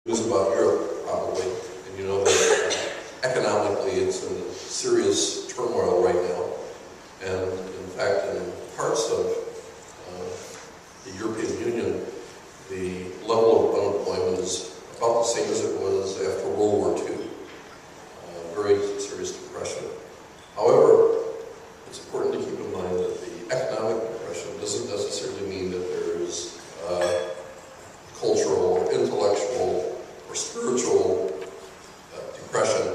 News about Europe, probably, and you know that economically it's in serious turmoil right now. And in fact, in parts of the European Union, the level of unemployment is about the same as it was after World War II. Very serious depression. However, it's important to keep in mind that the economic depression doesn't necessarily mean that there is cultural or intellectual or spiritual depression.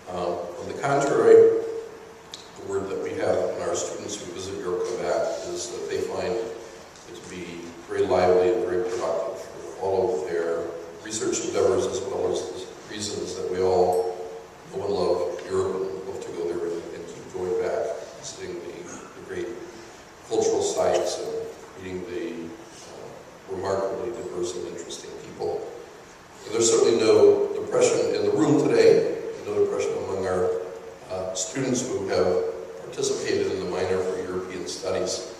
On the contrary, the word that we have when our students who visit Europe come back is that they find it to be very lively and very productive for all of their research endeavors, as well as the reasons that we all know and love Europe and love to go there and keep going back, visiting the great cultural sites and meeting the remarkably diverse and interesting people. And there's certainly no depression in the room today, no depression among our students who have participated in the minor for European Studies.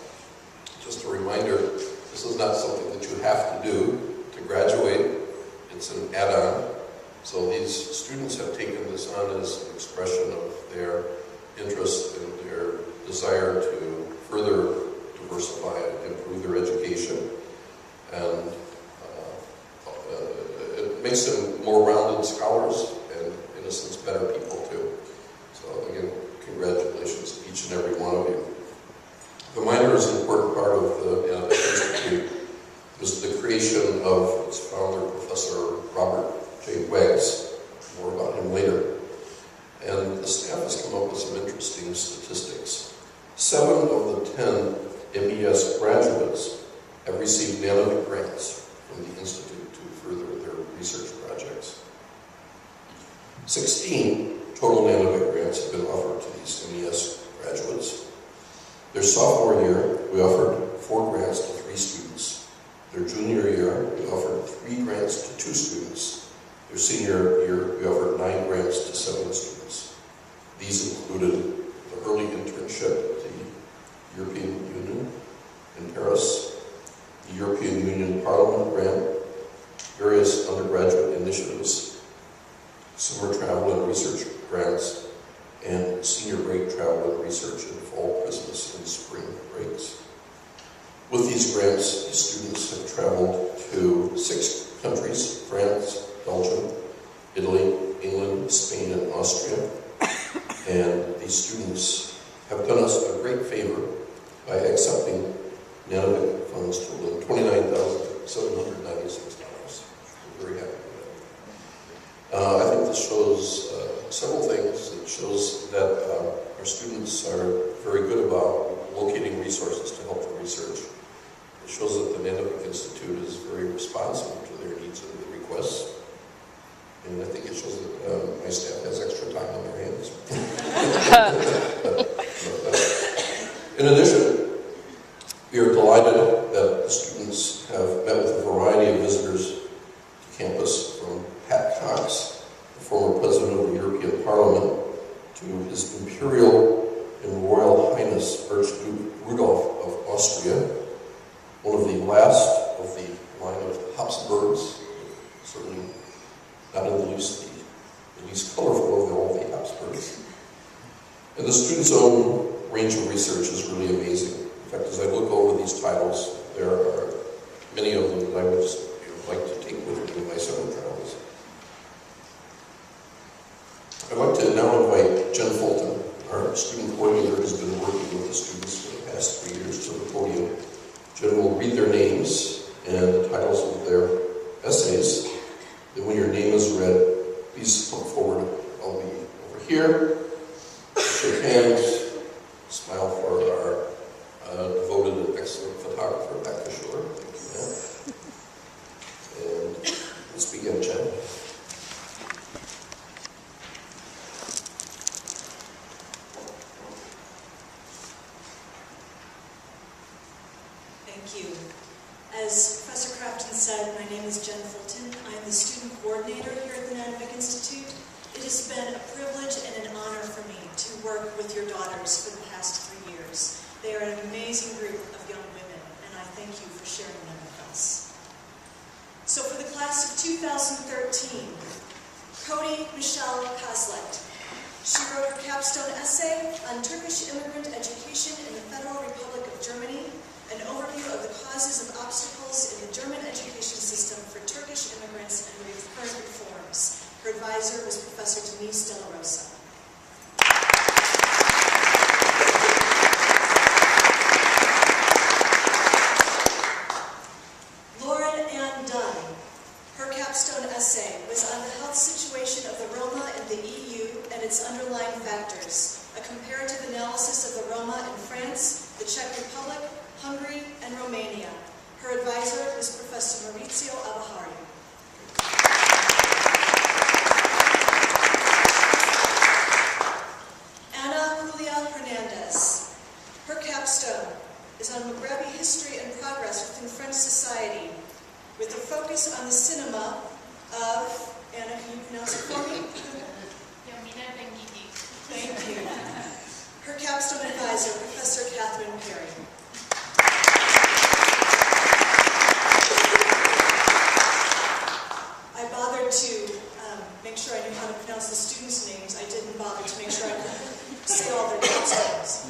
Just a reminder, this is not something that you have to do to graduate. It's an add-on. So these students have taken this on as an expression of their interest and their desire to further diversify and improve their education. And it makes them more rounded scholars and, in a sense, better people too. So again, congratulations to each and every one of you. The minor is an important part of the Nanovic Institute. It was the creation of its founder, Professor Robert J. Weggs. More about him later. And the staff has come up with some interesting statistics. 7 of the 10 MES graduates have received Nanovic grants from the Institute to further their research projects. 16 total Nanovic grants have been offered to these MES graduates. Their sophomore year, we offered 4 grants to 3 students. Their junior year, we offered 3 grants to 2 students. Their senior year, we offered 9 grants to 7 students. These included the early internship at the European Union in Paris, the European Union Parliament grant, various undergraduate initiatives, summer travel and research grants, and senior break travel and research in fall, Christmas, and spring breaks. With these grants, these students have traveled to 6 countries: France, Belgium, Italy, England, Spain, and Austria. And these students have done us a great favor by accepting Nanovic funds totaling $29,796. We're very happy with that. I think this shows several things. It shows that our students are very good about locating resources to help the research. It shows that the Nanovic Institute is very responsive to their needs and their requests. And I think it shows that my staff has extra time on their hands. In addition, we are delighted that the students have met with a variety of visitors to campus, from Pat Cox, the former president of the European Parliament, to His Imperial and Royal Highness Archduke Rudolf of Austria, one of the last of the line of Habsburgs, certainly not in the least colorful of all the Habsburgs. And the students' own range of research is really amazing. In fact, as I look over these titles, there are many of them that I would just like to take with me in my summer travels. I'd like to now invite Jen Fulton, our student coordinator, who's been working with the students for the past 3 years, to the podium. Jen will read their names and the titles of their essays. Then when your name is read, please come forward. I'll be over here. Shake hands. Smile for our devoted and excellent photographer, Becca Shore. Thank you, ma'am. And let's begin, Jen. Thank you. As Professor Crafton said, my name is Jen Fulton. I am the student coordinator here at the Nanovic Institute. It has been a privilege and an honor 2013, Cody Michelle Kazlet. She wrote her capstone essay on Turkish immigrant education in the Federal Republic of Germany, an overview of the causes and obstacles in the German education system for Turkish immigrants and current reforms. Her advisor was Professor Denise De La Rosa. Essay was on the health situation of the Roma in the EU and its underlying factors, a comparative analysis of the Roma in France, the Czech Republic, Hungary, and Romania. Her advisor was Professor Maurizio Abahari. Ana Julia Hernandez. Her capstone is on Maghrebi history and progress within French society, with a focus on the cinema of, Anna, can you pronounce it for me? Thank you. Her capstone advisor, Professor Catherine Perry. I bothered to make sure I knew how to pronounce the students' names. I didn't bother to make sure I could say all their capstones.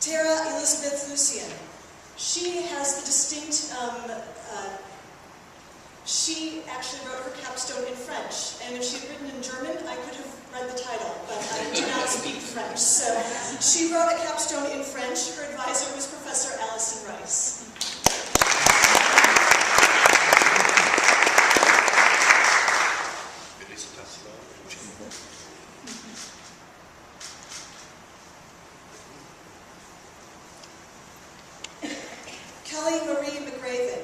Tara Elizabeth Lucien. She has the distinct she actually wrote her capstone in French, and if she had written in German, I could have read the title, but I do not speak French. So she wrote a capstone in French. Her advisor was Professor Allison Rice. Kelly Marie McRaven.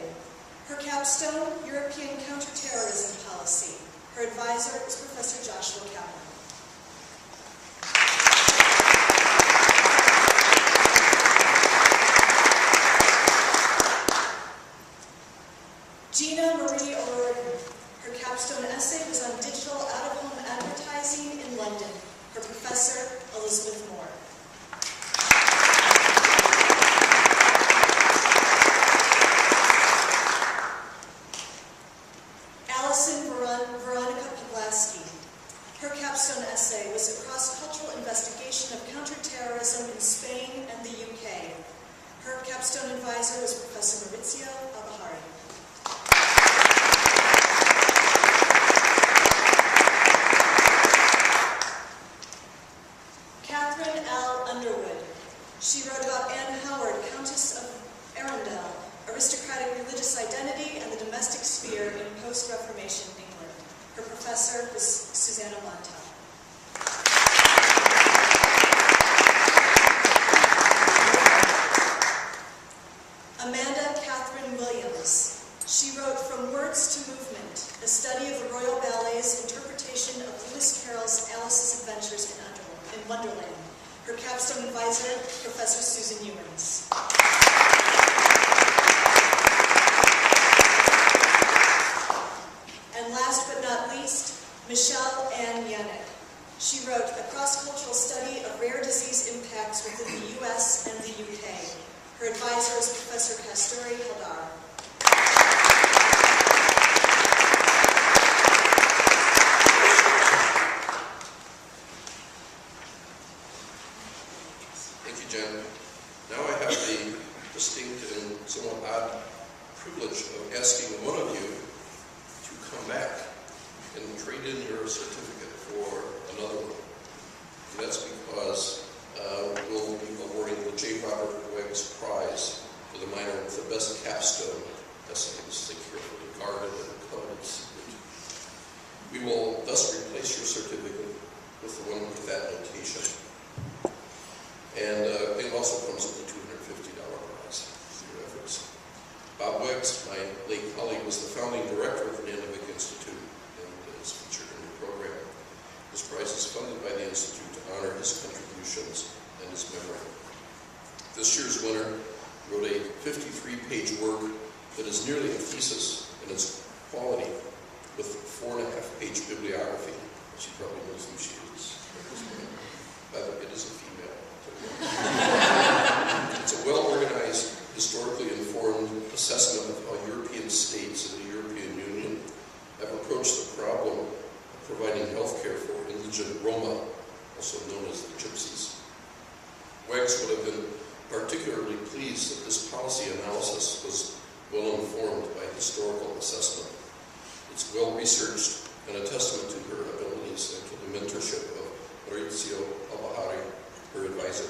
Her capstone, European Counterterrorism Policy. Her advisor is Professor Joshua Kaplan. Gina Marie O'Riordan. Her capstone essay was on digital out-of-home advertising in London. Her professor, Elizabeth Moore. Her capstone essay was a cross-cultural investigation of counterterrorism in Spain and the UK. Her capstone advisor was Professor Maurizio Abahari. Catherine L. Underwood. She wrote about Anne Howard, Countess of Arundel, aristocratic religious identity and the domestic sphere in post-Reformation England. Her professor was Susanna Montauk. Amanda Catherine Williams. She wrote From Words to Movement, a study of the Royal Ballet's interpretation of Lewis Carroll's Alice's Adventures in Wonderland. Her capstone advisor, Professor Susan Ewens. And last but not least, Michelle Ann Yannick. She wrote a cross-cultural study of rare disease impacts within the U.S. and the U.K. Her advisor is Professor Kasturi Haldar. Thank you, Jen. Now I have the distinct and somewhat odd privilege of asking one of you to come back and trade in your certificate for another one. And that's because we'll be awarding the J. Robert Weggs Prize for the minor with the best capstone essays. They carefully guarded and coveted secret. We will thus replace your certificate with the one with that notation. And it also comes with a $250 prize for your efforts. Bob Weggs, my late colleague, was the founding director of the Nanovic Institute and is featured in the program. This prize is funded by the Institute to honor his contributions and his memory. This year's winner wrote a 53-page work that is nearly a thesis in its quality with 4.5-page bibliography. She probably knows who she is. By the way, it is a female. It's a well-organized, historically informed assessment of how European states and the European Union approach the problem of providing health care for indigent Roma, also known as the Gypsies. WEGS would have been particularly pleased that this policy analysis was well informed by historical assessment. It's well researched and a testament to her abilities and to the mentorship of Maurizio Albahari, her advisor.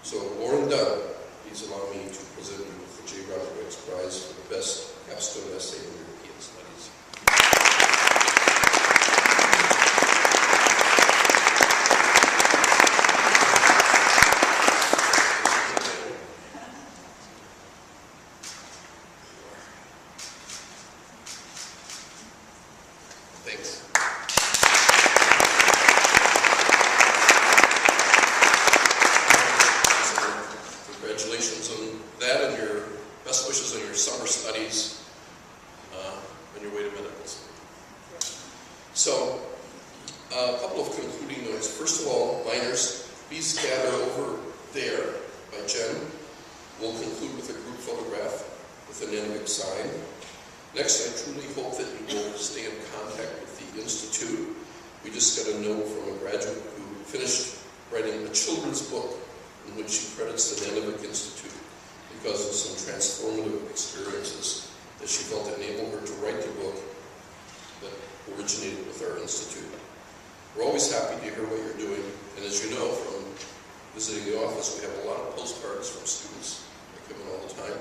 So, Lauren Dunn, please allow me to present you with the J. Robert WEGS Prize for the Best Capstone Essay in European Studies. Thanks. Congratulations on that and your best wishes on your summer studies on your way to medical school. So, a couple of concluding notes. First of all, minors, please gather over there by Jen. We'll conclude with a group photograph with a Nanovic sign. Next, I truly hope that you will stay in contact with the Institute. We just got a note from a graduate who finished writing a children's book in which she credits the Nanovic Institute because of some transformative experiences that she felt enabled her to write the book that originated with our Institute. We're always happy to hear what you're doing, and as you know from visiting the office, we have a lot of postcards from students that come in all the time,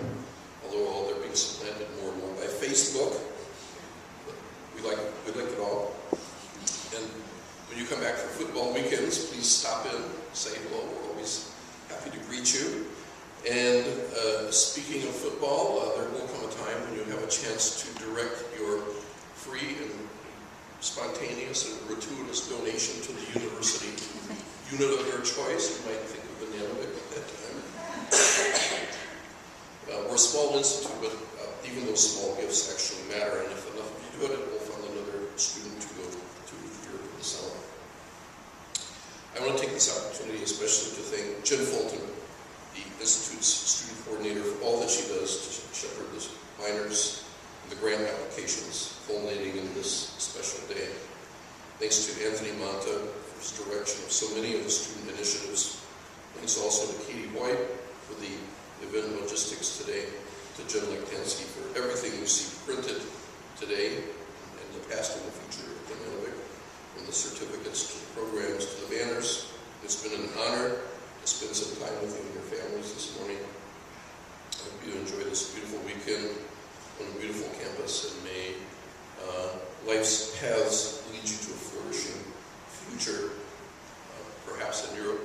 although they're being supplanted more and more by Facebook. We like it all. And when you come back for football weekends, please stop in, say hello. We're always happy to greet you. And speaking of football, there will come a time when you have a chance to direct your free and spontaneous and gratuitous donation to the university unit of your choice. You might think of the Nanovic at that time. We're a small institute, but even those small gifts actually matter, and if enough of you do it, it will fund another student to go to Europe in the summer. I want to take this opportunity especially to thank Jen Fulton, the Institute's student coordinator, for all that she does to shepherd the minors and the grant applications culminating in this special day. Thanks to Anthony Monta for his direction of so many of the student initiatives. Thanks also to Katie White for the event logistics today, to Jen Lektansky for everything you see printed today and the past and the future of the Nanovic, from the certificates to the programs to the banners. It's been an honor to spend some time with you and your families this morning. I hope you enjoy this beautiful weekend on a beautiful campus, and may life's paths lead you to a flourishing future, perhaps in Europe,